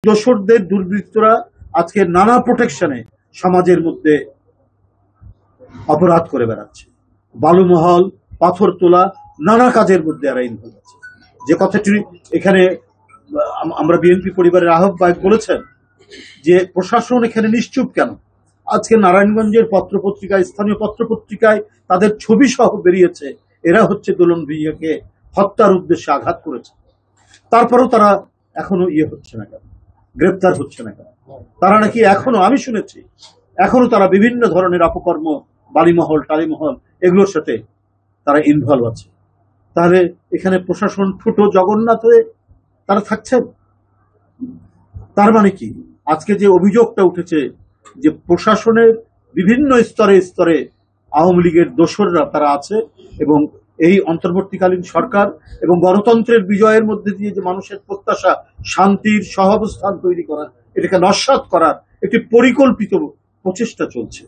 দোসরদের দুর্বৃত্তরা আজকে নানা প্রোটেকশনে সমাজের মধ্যে অপরাধ করে বেড়াচ্ছে। বালুমহল, পাথর তোলা, নানা কাজের মধ্যে এরা ইনভলভ আছে। যে কথাটি এখানে আমরা বিএনপি পরিবারের আহ্বায়ক বলেছেন যে প্রশাসন এখানে নিশ্চুপ কেন। আজকে নারায়ণগঞ্জের পত্রপত্রিকায়, স্থানীয় পত্রপত্রিকায় তাদের ছবি সহ বেরিয়েছে এরা হচ্ছে দোলন ভূঁইয়াকে হত্যার উদ্দেশ্যে আঘাত করেছে। তারপরেও তারা এখনো হচ্ছে না কেন, গ্রেপ্তার হচ্ছে না কেন? তারা নাকি এখনো, আমি শুনেছি, এখনো তারা বিভিন্ন ধরনের অপকর্ম, বালিমহল, টালিমহল, এগুলোর সাথে তারা ইনভলভ আছে। তাহলে এখানে প্রশাসন ছোট জগন্নাথ হয়ে তারা থাকছেন। তার মানে কি, আজকে যে অভিযোগটা উঠেছে যে প্রশাসনের বিভিন্ন স্তরে স্তরে আওয়ামী লীগের দোসররা তারা আছে এবং এই অন্তর্বর্তীকালীন সরকার এবং গণতন্ত্রের বিজয়ের মধ্যে দিয়ে যে মানুষের প্রত্যাশা শান্তির সহাবস্থান তৈরি করা, এটাকে নস্যাৎ করার একটি পরিকল্পিত প্রচেষ্টা চলছে।